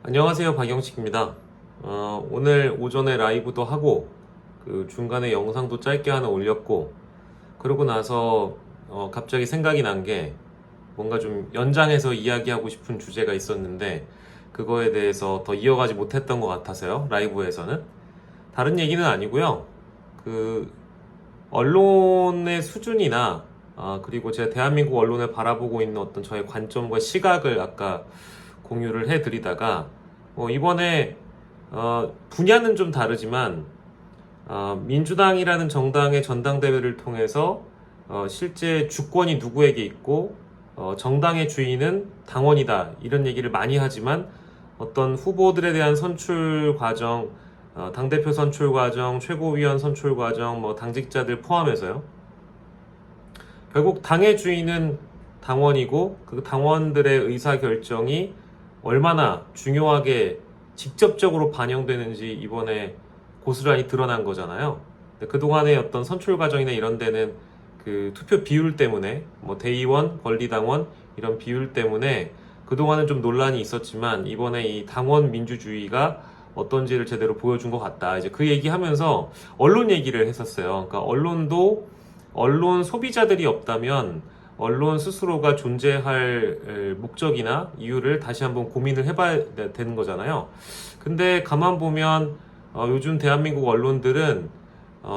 안녕하세요, 박영식입니다. 오늘 오전에 라이브도 하고 그 중간에 영상도 짧게 하나 올렸고, 그러고 나서 갑자기 생각이 난 게 뭔가 좀 연장해서 이야기하고 싶은 주제가 있었는데, 그거에 대해서 더 이어가지 못했던 것 같아서요. 라이브에서는 다른 얘기는 아니고요. 그 언론의 수준이나 그리고 제가 대한민국 언론을 바라보고 있는 어떤 저의 관점과 시각을 아까 공유를 해드리다가 이번에 분야는 좀 다르지만 민주당이라는 정당의 전당대회를 통해서 실제 주권이 누구에게 있고 정당의 주인은 당원이다, 이런 얘기를 많이 하지만 어떤 후보들에 대한 선출 과정, 당대표 선출 과정, 최고위원 선출 과정, 당직자들 포함해서요, 결국 당의 주인은 당원이고 그 당원들의 의사결정이 얼마나 중요하게 직접적으로 반영되는지 이번에 고스란히 드러난 거잖아요. 근데 그동안의 어떤 선출 과정이나 이런 데는 그 투표 비율 때문에 대의원, 권리당원 이런 비율 때문에 그동안은 좀 논란이 있었지만 이번에 이 당원 민주주의가 어떤지를 제대로 보여준 것 같다. 이제 그 얘기하면서 언론 얘기를 했었어요. 그러니까 언론 소비자들이 없다면 언론 스스로가 존재할 목적이나 이유를 다시 한번 고민을 해봐야 되는 거잖아요. 근데 가만 보면 요즘 대한민국 언론들은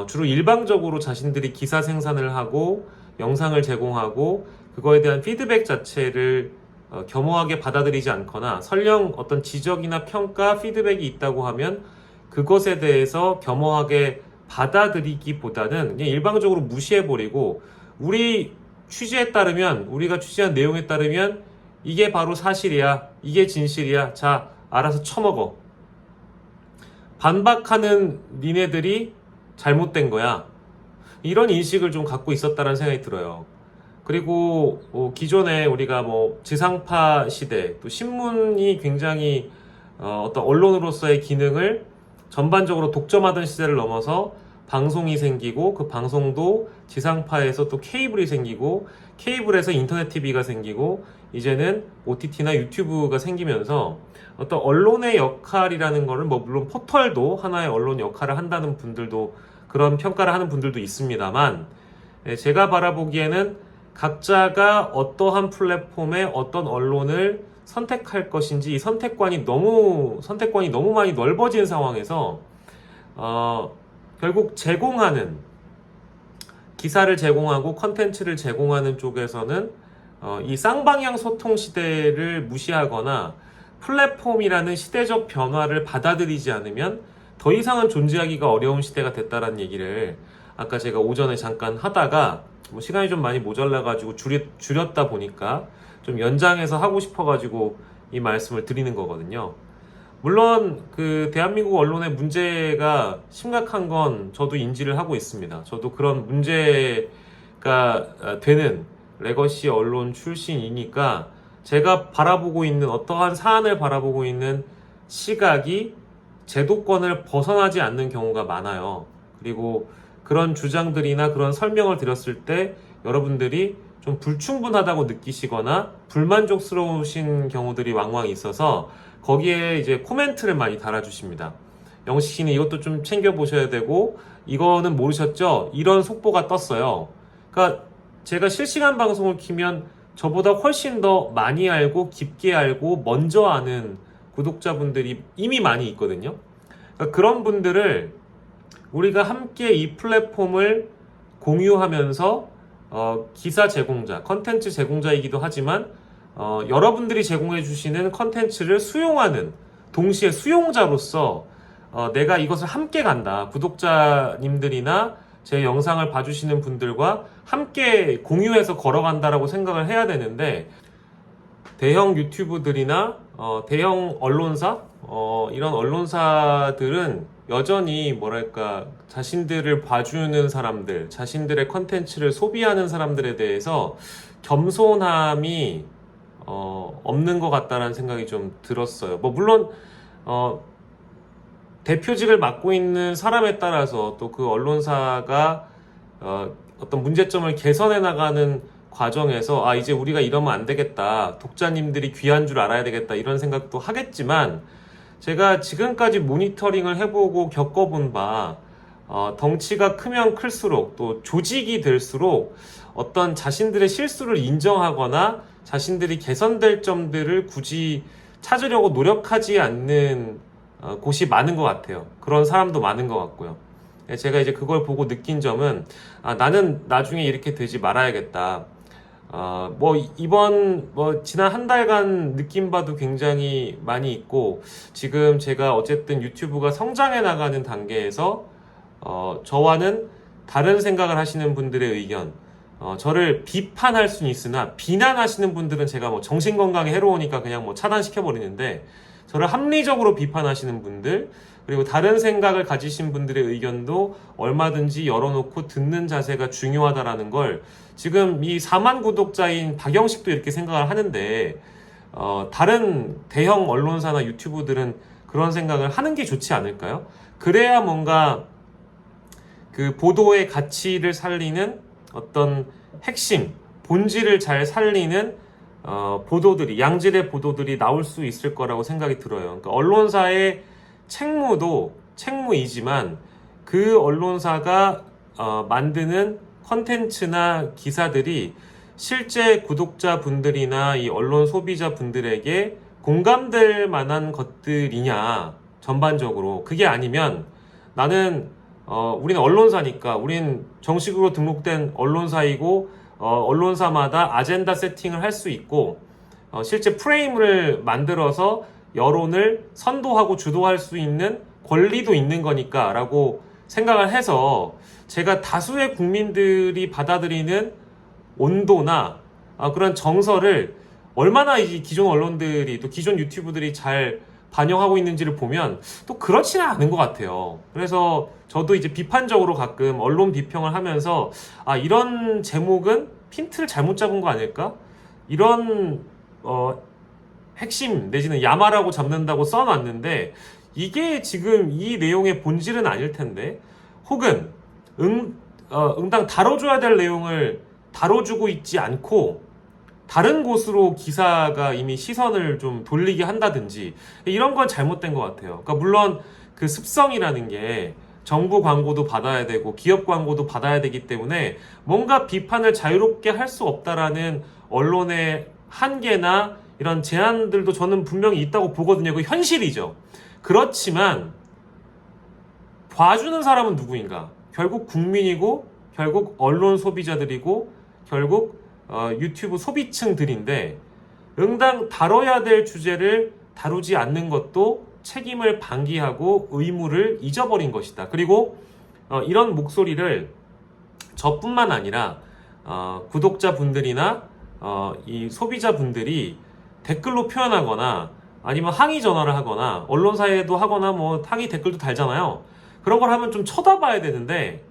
주로 일방적으로 자신들이 기사 생산을 하고 영상을 제공하고 그거에 대한 피드백 자체를 겸허하게 받아들이지 않거나, 설령 어떤 지적이나 평가, 피드백이 있다고 하면 그것에 대해서 겸허하게 받아들이기보다는 그냥 일방적으로 무시해버리고, 우리가 취재한 내용에 따르면 이게 바로 사실이야, 이게 진실이야, 자 알아서 처먹어, 반박하는 니네들이 잘못된 거야, 이런 인식을 좀 갖고 있었다는 생각이 들어요. 그리고 기존에 우리가 지상파 시대, 또 신문이 굉장히 어떤 언론으로서의 기능을 전반적으로 독점하던 시대를 넘어서 방송이 생기고, 그 방송도 지상파에서 또 케이블이 생기고, 케이블에서 인터넷 TV가 생기고, 이제는 OTT나 유튜브가 생기면서 어떤 언론의 역할이라는 거를 물론 포털도 하나의 언론 역할을 한다는 분들도, 그런 평가를 하는 분들도 있습니다만, 제가 바라보기에는 각자가 어떠한 플랫폼에 어떤 언론을 선택할 것인지, 이 선택관이 너무 많이 넓어진 상황에서 결국 기사를 제공하고 컨텐츠를 제공하는 쪽에서는 이 쌍방향 소통 시대를 무시하거나 플랫폼이라는 시대적 변화를 받아들이지 않으면 더 이상은 존재하기가 어려운 시대가 됐다라는 얘기를 아까 제가 오전에 잠깐 하다가 시간이 좀 많이 모자라가지고 줄였다 보니까 좀 연장해서 하고 싶어가지고 이 말씀을 드리는 거거든요. 물론 그 대한민국 언론의 문제가 심각한 건 저도 인지를 하고 있습니다. 저도 그런 문제가 되는 레거시 언론 출신이니까 제가 바라보고 있는 어떠한 사안을 바라보고 있는 시각이 제도권을 벗어나지 않는 경우가 많아요. 그리고 그런 주장들이나 그런 설명을 드렸을 때 여러분들이 좀 불충분하다고 느끼시거나 불만족스러우신 경우들이 왕왕 있어서 거기에 이제 코멘트를 많이 달아주십니다. 영식 씨는 이것도 좀 챙겨보셔야 되고, 이거는 모르셨죠? 이런 속보가 떴어요. 그러니까 제가 실시간 방송을 키면 저보다 훨씬 더 많이 알고 깊게 알고 먼저 아는 구독자분들이 이미 많이 있거든요. 그러니까 그런 분들을 우리가 함께 이 플랫폼을 공유하면서 기사 제공자, 컨텐츠 제공자이기도 하지만 여러분들이 제공해 주시는 컨텐츠를 수용하는, 동시에 수용자로서 내가 이것을 함께 간다, 구독자님들이나 제 영상을 봐주시는 분들과 함께 공유해서 걸어간다라고 생각을 해야 되는데, 대형 유튜브들이나 대형 언론사, 이런 언론사들은 여전히 자신들을 봐주는 사람들, 자신들의 컨텐츠를 소비하는 사람들에 대해서 겸손함이 없는 것 같다는 생각이 좀 들었어요. 물론 대표직을 맡고 있는 사람에 따라서 또 그 언론사가 어떤 문제점을 개선해 나가는 과정에서 아 이제 우리가 이러면 안 되겠다, 독자님들이 귀한 줄 알아야 되겠다 이런 생각도 하겠지만, 제가 지금까지 모니터링을 해보고 겪어본 바 덩치가 크면 클수록 또 조직이 될수록 어떤 자신들의 실수를 인정하거나 자신들이 개선될 점들을 굳이 찾으려고 노력하지 않는 곳이 많은 것 같아요. 그런 사람도 많은 것 같고요. 제가 이제 그걸 보고 느낀 점은 나는 나중에 이렇게 되지 말아야겠다. 지난 한 달간 느낀 바도 굉장히 많이 있고, 지금 제가 어쨌든 유튜브가 성장해 나가는 단계에서, 저와는 다른 생각을 하시는 분들의 의견, 저를 비판할 수는 있으나, 비난하시는 분들은 제가 뭐 정신건강에 해로우니까 그냥 뭐 차단시켜버리는데, 저를 합리적으로 비판하시는 분들, 그리고 다른 생각을 가지신 분들의 의견도 얼마든지 열어놓고 듣는 자세가 중요하다라는 걸 지금 이 4만 구독자인 박영식도 이렇게 생각을 하는데, 다른 대형 언론사나 유튜브들은 그런 생각을 하는 게 좋지 않을까요? 그래야 뭔가 그 보도의 가치를 살리는 어떤 핵심, 본질을 잘 살리는 보도들이, 양질의 보도들이 나올 수 있을 거라고 생각이 들어요. 그러니까 언론사의 책무도 책무이지만 그 언론사가 만드는 컨텐츠나 기사들이 실제 구독자분들이나 이 언론 소비자분들에게 공감될 만한 것들이냐, 전반적으로. 그게 아니면 나는 우리는 언론사니까, 우린 정식으로 등록된 언론사이고 언론사마다 아젠다 세팅을 할 수 있고 실제 프레임을 만들어서 여론을 선도하고 주도할 수 있는 권리도 있는 거니까 라고 생각을 해서, 제가 다수의 국민들이 받아들이는 온도나 그런 정서를 얼마나 이 기존 언론들이, 또 기존 유튜브들이 잘 반영하고 있는지를 보면 또 그렇지는 않은 것 같아요. 그래서 저도 이제 비판적으로 가끔 언론 비평을 하면서 이런 제목은 핀트를 잘못 잡은 거 아닐까? 이런 핵심 내지는 야마라고 잡는다고 써놨는데 이게 지금 이 내용의 본질은 아닐 텐데, 혹은 응당 다뤄줘야 될 내용을 다뤄주고 있지 않고 다른 곳으로 기사가 이미 시선을 좀 돌리게 한다든지, 이런 건 잘못된 것 같아요. 그러니까 물론 그 습성이라는 게 정부 광고도 받아야 되고 기업 광고도 받아야 되기 때문에 뭔가 비판을 자유롭게 할 수 없다라는 언론의 한계나 이런 제한들도 저는 분명히 있다고 보거든요. 그 현실이죠. 그렇지만 봐주는 사람은 누구인가? 결국 국민이고, 결국 언론 소비자들이고, 결국 유튜브 소비층들인데, 응당 다뤄야 될 주제를 다루지 않는 것도 책임을 방기하고 의무를 잊어버린 것이다. 그리고 이런 목소리를 저뿐만 아니라 구독자분들이나 이 소비자분들이 댓글로 표현하거나 아니면 항의 전화를 하거나 언론사에도 하거나 뭐 항의 댓글도 달잖아요. 그런 걸 하면 좀 쳐다봐야 되는데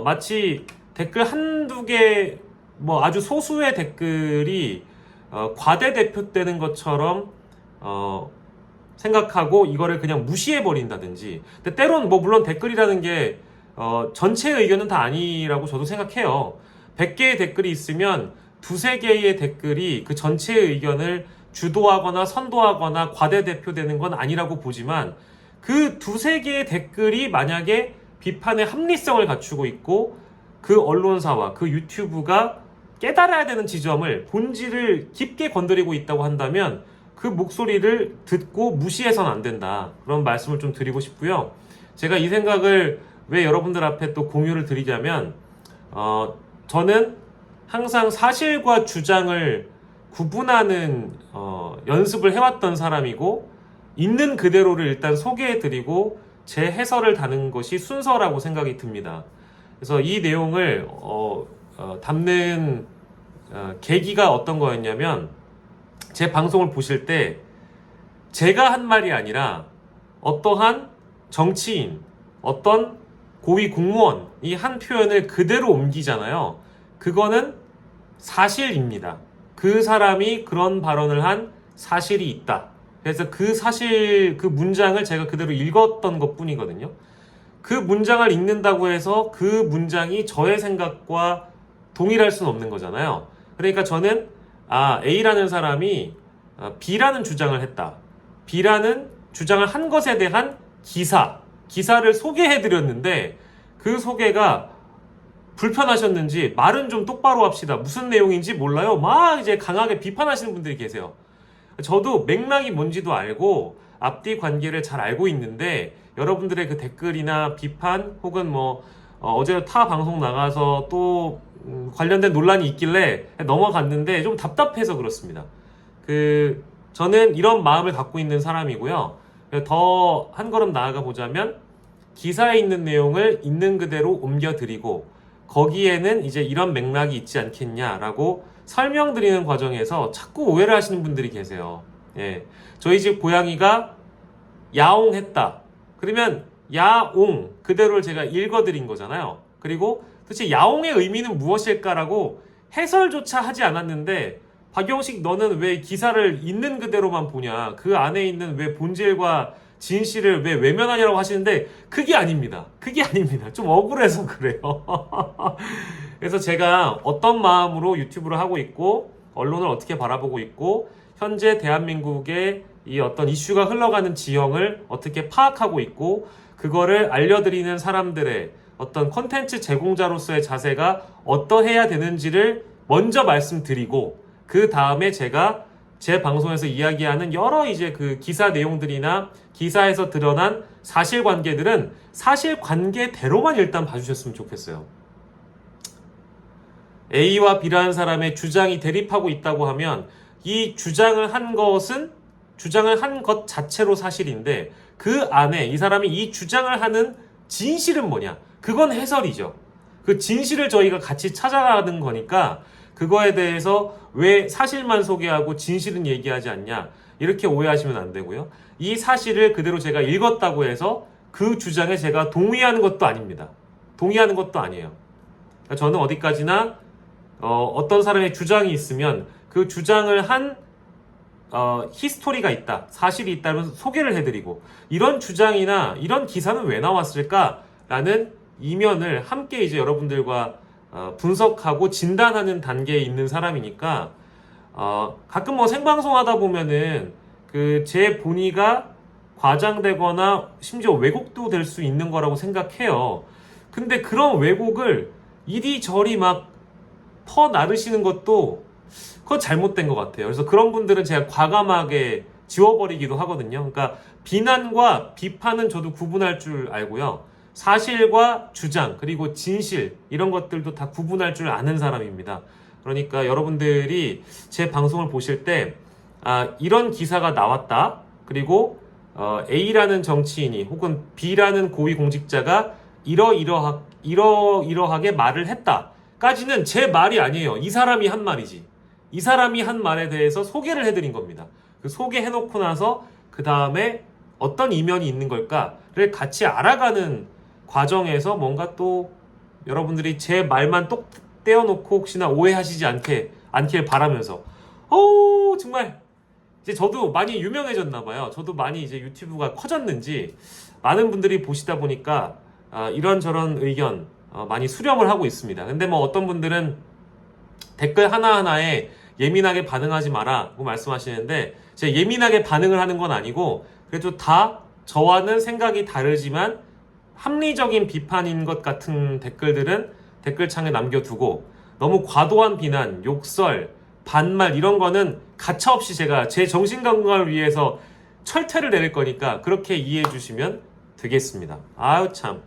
마치 댓글 한두 개, 뭐 아주 소수의 댓글이 과대 대표되는 것처럼 생각하고 이거를 그냥 무시해 버린다든지. 근데 때론 뭐 물론 댓글이라는 게 전체 의견은 다 아니라고 저도 생각해요. 100개의 댓글이 있으면 두세 개의 댓글이 그 전체의 의견을 주도하거나 선도하거나 과대 대표되는 건 아니라고 보지만, 그 두세 개의 댓글이 만약에 비판의 합리성을 갖추고 있고 그 언론사와 그 유튜브가 깨달아야 되는 지점을, 본질을 깊게 건드리고 있다고 한다면 그 목소리를 듣고 무시해서는 안 된다. 그런 말씀을 좀 드리고 싶고요. 제가 이 생각을 왜 여러분들 앞에 또 공유를 드리자면, 저는 항상 사실과 주장을 구분하는 연습을 해왔던 사람이고, 있는 그대로를 일단 소개해드리고 제 해설을 다는 것이 순서라고 생각이 듭니다. 그래서 이 내용을 담는 계기가 어떤 거였냐면, 제 방송을 보실 때 제가 한 말이 아니라 어떠한 정치인, 어떤 고위 공무원이 한 표현을 그대로 옮기잖아요. 그거는 사실입니다. 그 사람이 그런 발언을 한 사실이 있다. 그래서 그 사실, 그 문장을 제가 그대로 읽었던 것 뿐이거든요. 그 문장을 읽는다고 해서 그 문장이 저의 생각과 동일할 수는 없는 거잖아요. 그러니까 저는 A라는 사람이 B라는 주장을 했다. B라는 주장을 한 것에 대한 기사를 소개해드렸는데 그 소개가 불편하셨는지 말은 좀 똑바로 합시다. 무슨 내용인지 몰라요. 막 이제 강하게 비판하시는 분들이 계세요. 저도 맥락이 뭔지도 알고 앞뒤 관계를 잘 알고 있는데 여러분들의 그 댓글이나 비판 혹은 뭐 어제 타 방송 나가서 또 관련된 논란이 있길래 넘어갔는데 좀 답답해서 그렇습니다. 저는 이런 마음을 갖고 있는 사람이고요. 더 한 걸음 나아가 보자면 기사에 있는 내용을 있는 그대로 옮겨드리고 거기에는 이제 이런 맥락이 있지 않겠냐라고 설명드리는 과정에서 자꾸 오해를 하시는 분들이 계세요. 예. 저희 집 고양이가 야옹했다. 그러면 야옹 그대로를 제가 읽어드린 거잖아요. 그리고 도대체 야옹의 의미는 무엇일까라고 해설조차 하지 않았는데 박영식 너는 왜 기사를 있는 그대로만 보냐? 그 안에 있는 왜 본질과 진실을 왜 외면하냐고 하시는데 그게 아닙니다. 그게 아닙니다. 좀 억울해서 그래요. 그래서 제가 어떤 마음으로 유튜브를 하고 있고 언론을 어떻게 바라보고 있고 현재 대한민국의 이 어떤 이슈가 흘러가는 지형을 어떻게 파악하고 있고 그거를 알려드리는 사람들의 어떤 콘텐츠 제공자로서의 자세가 어떠해야 되는지를 먼저 말씀드리고 그 다음에 제가 제 방송에서 이야기하는 여러 이제 그 기사 내용들이나 기사에서 드러난 사실관계들은 사실관계대로만 일단 봐주셨으면 좋겠어요. A와 B라는 사람의 주장이 대립하고 있다고 하면 이 주장을 한 것 자체로 사실인데 그 안에 이 사람이 이 주장을 하는 진실은 뭐냐? 그건 해설이죠. 그 진실을 저희가 같이 찾아가는 거니까 그거에 대해서 왜 사실만 소개하고 진실은 얘기하지 않냐 이렇게 오해하시면 안 되고요. 이 사실을 그대로 제가 읽었다고 해서 그 주장에 제가 동의하는 것도 아닙니다. 동의하는 것도 아니에요. 그러니까 저는 어디까지나 어떤 사람의 주장이 있으면 그 주장을 한 히스토리가 있다, 사실이 있다면 소개를 해드리고 이런 주장이나 이런 기사는 왜 나왔을까라는 이면을 함께 이제 여러분들과 분석하고 진단하는 단계에 있는 사람이니까 가끔 뭐 생방송 하다 보면은 그 제 본의가 과장되거나 심지어 왜곡도 될 수 있는 거라고 생각해요. 근데 그런 왜곡을 이리저리 막 퍼나르시는 것도 그거 잘못된 것 같아요. 그래서 그런 분들은 제가 과감하게 지워버리기도 하거든요. 그러니까 비난과 비판은 저도 구분할 줄 알고요. 사실과 주장 그리고 진실 이런 것들도 다 구분할 줄 아는 사람입니다. 그러니까 여러분들이 제 방송을 보실 때 이런 기사가 나왔다. 그리고 A라는 정치인이 혹은 B라는 고위공직자가 이러이러하게 말을 했다. 까지는 제 말이 아니에요. 이 사람이 한 말이지. 이 사람이 한 말에 대해서 소개를 해드린 겁니다. 그 소개해놓고 나서 그 다음에 어떤 이면이 있는 걸까를 같이 알아가는 과정에서 뭔가 또 여러분들이 제 말만 똑 떼어놓고 혹시나 오해하시지 않길 바라면서 정말 이제 저도 많이 유명해졌나 봐요. 저도 많이 이제 유튜브가 커졌는지 많은 분들이 보시다 보니까 이런저런 의견 많이 수렴을 하고 있습니다. 근데 뭐 어떤 분들은 댓글 하나하나에 예민하게 반응하지 마라고 말씀하시는데 제가 예민하게 반응을 하는 건 아니고 그래도 다 저와는 생각이 다르지만 합리적인 비판인 것 같은 댓글들은 댓글창에 남겨두고 너무 과도한 비난, 욕설, 반말 이런 거는 가차없이 제가 제 정신건강을 위해서 철퇴를 내릴 거니까 그렇게 이해해 주시면 되겠습니다. 아유 참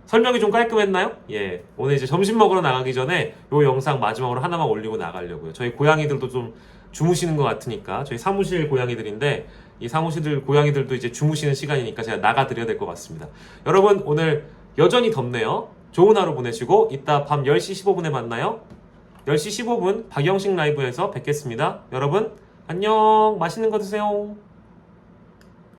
설명이 좀 깔끔했나요? 예, 오늘 이제 점심 먹으러 나가기 전에 요 영상 마지막으로 하나만 올리고 나가려고요. 저희 고양이들도 좀 주무시는 것 같으니까 저희 사무실 고양이들인데 이 사무실 고양이들도 이제 주무시는 시간이니까 제가 나가드려야 될 것 같습니다. 여러분 오늘 여전히 덥네요. 좋은 하루 보내시고 이따 밤 10시 15분에 만나요. 10시 15분 박영식 라이브에서 뵙겠습니다. 여러분 안녕, 맛있는 거 드세요.